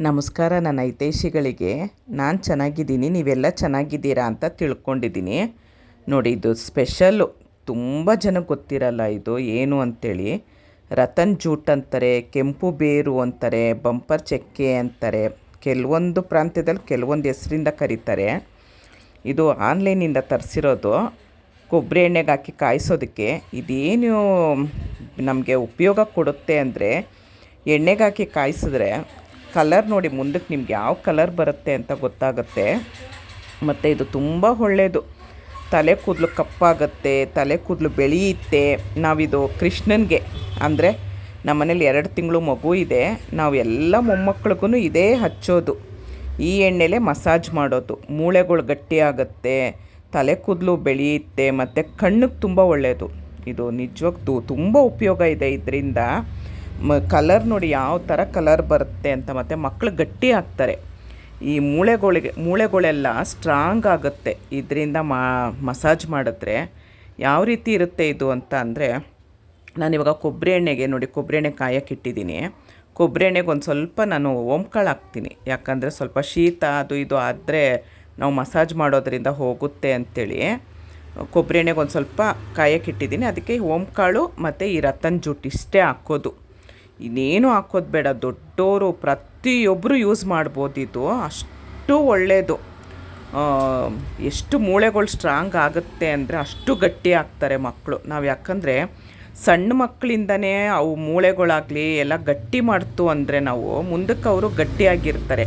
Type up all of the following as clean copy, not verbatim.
ನಮಸ್ಕಾರ ನನ್ನ ಹಿತೈಷಿಗಳಿಗೆ. ನಾನು ಚೆನ್ನಾಗಿದ್ದೀನಿ, ನೀವೆಲ್ಲ ಚೆನ್ನಾಗಿದ್ದೀರಾ ಅಂತ ತಿಳ್ಕೊಂಡಿದ್ದೀನಿ. ನೋಡಿ, ಇದು ಸ್ಪೆಷಲ್ಲು. ತುಂಬ ಜನಕ್ಕೆ ಗೊತ್ತಿರಲ್ಲ ಇದು ಏನು ಅಂಥೇಳಿ. ರತನ್ ಜೂಟ್ ಅಂತಾರೆ, ಕೆಂಪು ಬೇರು ಅಂತಾರೆ, ಬಂಪರ್ ಚಕ್ಕೆ ಅಂತಾರೆ. ಕೆಲವೊಂದು ಪ್ರಾಂತ್ಯದಲ್ಲಿ ಕೆಲವೊಂದು ಹೆಸರಿಂದ ಕರೀತಾರೆ. ಇದು ಆನ್ಲೈನಿಂದ ತರಿಸಿರೋದು. ಕೊಬ್ಬರಿ ಎಣ್ಣೆಗೆ ಹಾಕಿ ಕಾಯಿಸೋದಕ್ಕೆ ಇದೇನು ನಮಗೆ ಉಪಯೋಗ ಕೊಡುತ್ತೆ ಅಂದರೆ, ಎಣ್ಣೆಗೆ ಹಾಕಿ ಕಾಯಿಸಿದ್ರೆ ಕಲರ್ ನೋಡಿ, ಮುಂದಕ್ಕೆ ನಿಮ್ಗೆ ಯಾವ ಕಲರ್ ಬರುತ್ತೆ ಅಂತ ಗೊತ್ತಾಗುತ್ತೆ. ಮತ್ತು ಇದು ತುಂಬ ಒಳ್ಳೆಯದು. ತಲೆ ಕೂದಲು ಕಪ್ಪಾಗುತ್ತೆ, ತಲೆ ಕೂದಲು ಬೆಳೆಯುತ್ತೆ. ನಾವಿದು ಕೃಷ್ಣನಿಗೆ ಅಂದರೆ ನಮ್ಮನೇಲಿ 2 ತಿಂಗಳು ಮಗು ಇದೆ, ನಾವು ಎಲ್ಲ ಮೊಮ್ಮಕ್ಕಳಿಗೂ ಇದೇ ಹಚ್ಚೋದು. ಈ ಎಣ್ಣೆಲೇ ಮಸಾಜ್ ಮಾಡೋದು. ಮೂಳೆಗಳು ಗಟ್ಟಿಯಾಗುತ್ತೆ, ತಲೆ ಕೂದಲು ಬೆಳೆಯುತ್ತೆ, ಮತ್ತು ಕಣ್ಣಿಗೆ ತುಂಬ ಒಳ್ಳೆಯದು. ಇದು ನಿಜವಾಗ್ಲೂ ತುಂಬ ಉಪಯೋಗ ಇದೆ ಇದರಿಂದ. ಕಲರ್ ನೋಡಿ ಯಾವ ಥರ ಕಲರ್ ಬರುತ್ತೆ ಅಂತ. ಮತ್ತು ಮಕ್ಕಳು ಗಟ್ಟಿ ಆಗ್ತಾರೆ. ಈ ಮೂಳೆಗಳೆಲ್ಲ ಸ್ಟ್ರಾಂಗ್ ಆಗುತ್ತೆ ಇದರಿಂದ ಮಸಾಜ್ ಮಾಡಿದ್ರೆ. ಯಾವ ರೀತಿ ಇರುತ್ತೆ ಇದು ಅಂತ ಅಂದರೆ, ನಾನಿವಾಗ ಕೊಬ್ಬರಿ ಎಣ್ಣೆಗೆ ನೋಡಿ, ಕೊಬ್ಬರಿ ಎಣ್ಣೆ ಕಾಯಕ್ಕಿಟ್ಟಿದ್ದೀನಿ. ಕೊಬ್ಬರಿ ಎಣ್ಣೆಗೆ ಒಂದು ಸ್ವಲ್ಪ ನಾನು ಓಂಕಾಳು ಹಾಕ್ತೀನಿ. ಯಾಕಂದರೆ ಸ್ವಲ್ಪ ಶೀತ ಅದು ಇದು ಆದರೆ ನಾವು ಮಸಾಜ್ ಮಾಡೋದ್ರಿಂದ ಹೋಗುತ್ತೆ ಅಂಥೇಳಿ ಕೊಬ್ಬರಿ ಎಣ್ಣೆಗೆ ಒಂದು ಸ್ವಲ್ಪ ಕಾಯಕ್ಕಿಟ್ಟಿದ್ದೀನಿ. ಅದಕ್ಕೆ ಓಂಕಾಳು ಮತ್ತು ಈ ರತನ್ ಜೂಟ್ ಇಷ್ಟೇ ಹಾಕೋದು. ಇನ್ನೇನು ಹಾಕೋದು ಬೇಡ. ದೊಡ್ಡವರು ಪ್ರತಿಯೊಬ್ಬರು ಯೂಸ್ ಮಾಡ್ಬೋದು. ಇದು ಅಷ್ಟು ಒಳ್ಳೆಯದು. ಎಷ್ಟು ಮೂಳೆಗಳು ಸ್ಟ್ರಾಂಗ್ ಆಗುತ್ತೆ ಅಂದರೆ ಅಷ್ಟು ಗಟ್ಟಿ ಆಗ್ತಾರೆ ಮಕ್ಕಳು. ನಾವು ಯಾಕಂದರೆ ಸಣ್ಣ ಮಕ್ಕಳಿಂದನೇ ಅವು ಮೂಳೆಗಳಾಗಲಿ ಎಲ್ಲ ಗಟ್ಟಿ ಮಾಡ್ತು ಅಂದರೆ ನಾವು ಮುಂದಕ್ಕೆ ಅವರು ಗಟ್ಟಿಯಾಗಿರ್ತಾರೆ.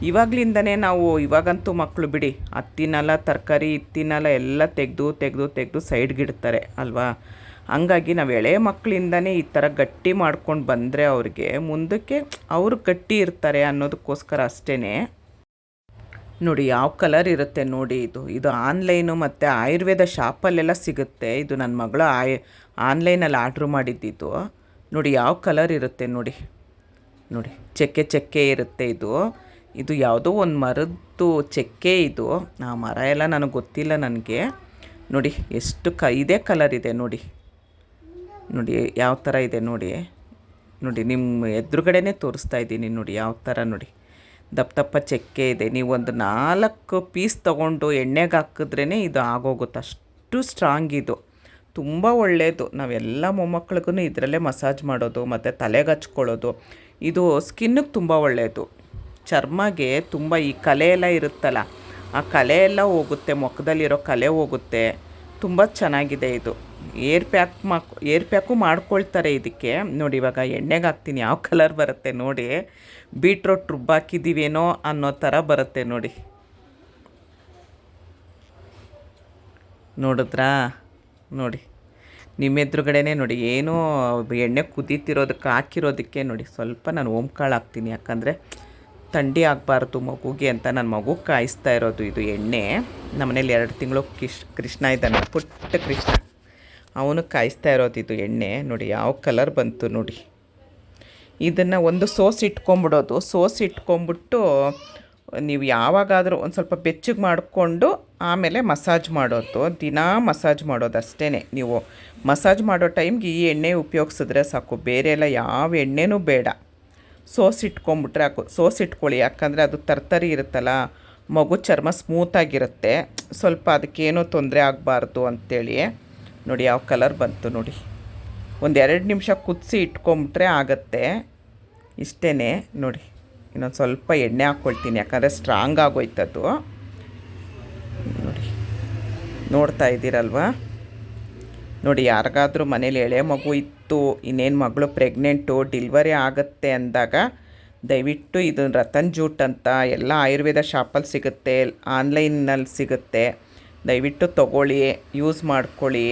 ಇವಾಗಲಿಂದನೇ ನಾವು, ಇವಾಗಂತೂ ಮಕ್ಕಳು ಬಿಡಿ, ಅದು ತಿನ್ನಲ್ಲ, ತರಕಾರಿ ತಿನ್ನಲ್ಲ, ಎಲ್ಲ ತೆಗೆದು ಸೈಡ್ಗಿಡ್ತಾರೆ ಅಲ್ವಾ. ಹಂಗಾಗಿ ನಾವು ಎಳೆ ಮಕ್ಕಳಿಂದನೇ ಈ ಥರ ಗಟ್ಟಿ ಮಾಡ್ಕೊಂಡು ಬಂದರೆ ಅವ್ರಿಗೆ ಮುಂದಕ್ಕೆ ಅವರು ಗಟ್ಟಿ ಇರ್ತಾರೆ ಅನ್ನೋದಕ್ಕೋಸ್ಕರ ಅಷ್ಟೇ. ನೋಡಿ ಯಾವ ಕಲರ್ ಇರುತ್ತೆ ನೋಡಿ. ಇದು ಆನ್ಲೈನು ಮತ್ತು ಆಯುರ್ವೇದ ಶಾಪಲ್ಲೆಲ್ಲ ಸಿಗುತ್ತೆ. ಇದು ನನ್ನ ಮಗಳು ಆನ್ಲೈನಲ್ಲಿ ಆರ್ಡ್ರ್ ಮಾಡಿದ್ದಿದ್ದು. ನೋಡಿ ಯಾವ ಕಲರ್ ಇರುತ್ತೆ ನೋಡಿ. ಚಕ್ಕೆ ಇರುತ್ತೆ. ಇದು ಯಾವುದೋ ಒಂದು ಮರದ್ದು ಚಕ್ಕೆ. ಇದು ಆ ಮರ ಎಲ್ಲ ನನಗೆ ಗೊತ್ತಿಲ್ಲ ನನಗೆ. ನೋಡಿ ಎಷ್ಟು ಇದೇ ಕಲರ್ ಇದೆ ನೋಡಿ ಯಾವ ಥರ ಇದೆ ನೋಡಿ. ನಿಮ್ಮ ಎದುರುಗಡೆನೇ ತೋರಿಸ್ತಾ ಇದ್ದೀನಿ ನೋಡಿ ಯಾವ ಥರ ನೋಡಿ. ದಪ್ಪ ಚಕ್ಕೆ ಇದೆ. ನೀವು ಒಂದು 4 ಪೀಸ್ ತೊಗೊಂಡು ಎಣ್ಣೆಗೆ ಹಾಕಿದ್ರೇ ಇದು ಆಗೋಗುತ್ತೆ. ಅಷ್ಟು ಸ್ಟ್ರಾಂಗ್ ಇದು. ತುಂಬ ಒಳ್ಳೆಯದು. ನಾವೆಲ್ಲ ಮೊಮ್ಮಕ್ಕಳಿಗೂ ಇದರಲ್ಲೇ ಮಸಾಜ್ ಮಾಡೋದು ಮತ್ತು ತಲೆಗೆ ಹಚ್ಕೊಳ್ಳೋದು. ಇದು ಸ್ಕಿನ್ನಿಗೆ ತುಂಬ ಒಳ್ಳೆಯದು. ಚರ್ಮಗೆ ತುಂಬ ಈ ಕಲೆ ಎಲ್ಲ ಇರುತ್ತಲ್ಲ, ಆ ಕಲೆ ಎಲ್ಲ ಹೋಗುತ್ತೆ, ಮುಖದಲ್ಲಿರೋ ಕಲೆ ಹೋಗುತ್ತೆ. ತುಂಬ ಚೆನ್ನಾಗಿದೆ ಇದು. ಏರ್ ಪ್ಯಾಕು ಮಾಡ್ಕೊಳ್ತಾರೆ ಇದಕ್ಕೆ. ನೋಡಿ ಇವಾಗ ಎಣ್ಣೆಗೆ ಹಾಕ್ತೀನಿ ಯಾವ ಕಲರ್ ಬರುತ್ತೆ ನೋಡಿ. ಬೀಟ್ರೋಟ್ ರುಬ್ಬಾಕಿದ್ದೀವೇನೋ ಅನ್ನೋ ಥರ ಬರುತ್ತೆ ನೋಡಿ. ನೋಡಿದ್ರಾ ನೋಡಿ, ನಿಮ್ಮ ಎದುರುಗಡೆನೇ ನೋಡಿ. ಏನೋ ಎಣ್ಣೆ ಕುದೀತಿರೋದಕ್ಕೆ ಹಾಕಿರೋದಕ್ಕೆ ನೋಡಿ ಸ್ವಲ್ಪ ನಾನು ಓಂಕಾಳು ಹಾಕ್ತೀನಿ. ಯಾಕಂದರೆ ಥಂಡಿ ಆಗಬಾರ್ದು ಮಗುಗೆ ಅಂತ ನನ್ನ ಮಗುಗೆ ಕಾಯಿಸ್ತಾ ಇರೋದು ಇದು ಎಣ್ಣೆ. ನಮ್ಮನೇಲಿ 2 ತಿಂಗಳು ಕೃಷ್ಣ ಇದ್ದಾನೆ, ಪುಟ್ಟ ಕೃಷ್ಣ, ಅವನು ಕಾಯಿಸ್ತಾ ಇರೋದು ಇದು ಎಣ್ಣೆ. ನೋಡಿ ಯಾವ ಕಲರ್ ಬಂತು ನೋಡಿ. ಇದನ್ನು ಒಂದು ಇಟ್ಕೊಂಬಿಡೋದು. ಇಟ್ಕೊಂಬಿಟ್ಟು ನೀವು ಯಾವಾಗಾದರೂ ಒಂದು ಸ್ವಲ್ಪ ಬೆಚ್ಚಗೆ ಮಾಡಿಕೊಂಡು ಆಮೇಲೆ ಮಸಾಜ್ ಮಾಡೋದು. ದಿನಾ ಮಸಾಜ್ ಮಾಡೋದು ಅಷ್ಟೇ. ನೀವು ಮಸಾಜ್ ಮಾಡೋ ಟೈಮ್ಗೆ ಈ ಎಣ್ಣೆ ಉಪಯೋಗಿಸಿದ್ರೆ ಸಾಕು, ಬೇರೆ ಎಲ್ಲ ಯಾವ ಎಣ್ಣೆನೂ ಬೇಡ. ಇಟ್ಕೊಂಬಿಟ್ರೆ ಇಟ್ಕೊಳ್ಳಿ. ಯಾಕಂದರೆ ಅದು ತರ್ತರಿ ಇರುತ್ತಲ್ಲ, ಮಗು ಚರ್ಮ ಸ್ಮೂತಾಗಿರುತ್ತೆ. ಸ್ವಲ್ಪ ಅದಕ್ಕೇನೂ ತೊಂದರೆ ಆಗಬಾರ್ದು ಅಂಥೇಳಿ. ನೋಡಿ ಯಾವ ಕಲರ್ ಬಂತು ನೋಡಿ. ಒಂದು 2 ನಿಮಿಷ ಕುದಿಸಿ ಇಟ್ಕೊಂಬಿಟ್ರೆ ಆಗತ್ತೆ. ಇಷ್ಟೇ ನೋಡಿ. ಇನ್ನೊಂದು ಸ್ವಲ್ಪ ಎಣ್ಣೆ ಹಾಕ್ಕೊಳ್ತೀನಿ, ಯಾಕಂದರೆ ಸ್ಟ್ರಾಂಗ್ ಆಗೋಯ್ತದು ನೋಡಿ. ನೋಡ್ತಾ ಇದ್ದೀರಲ್ವಾ ನೋಡಿ. ಯಾರಿಗಾದ್ರೂ ಮನೇಲಿ ಎಳೆ ಮಗು ಇತ್ತು, ಇನ್ನೇನು ಮಗಳು ಪ್ರೆಗ್ನೆಂಟು, ಡಿಲ್ವರಿ ಆಗುತ್ತೆ ಅಂದಾಗ ದಯವಿಟ್ಟು ಇದು ರತನ್ ಜೂಟ್ ಅಂತ ಎಲ್ಲ ಆಯುರ್ವೇದ ಶಾಪಲ್ಲಿ ಸಿಗುತ್ತೆ, ಆನ್ಲೈನಲ್ಲಿ ಸಿಗುತ್ತೆ. ದಯವಿಟ್ಟು ತೊಗೊಳ್ಳಿ, ಯೂಸ್ ಮಾಡ್ಕೊಳ್ಳಿ.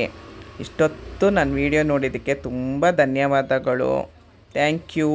ಇಷ್ಟೊತ್ತು ನನ್ನ ವಿಡಿಯೋ ನೋಡಿದ್ದಕ್ಕೆ ತುಂಬ ಧನ್ಯವಾದಗಳು. Thank you.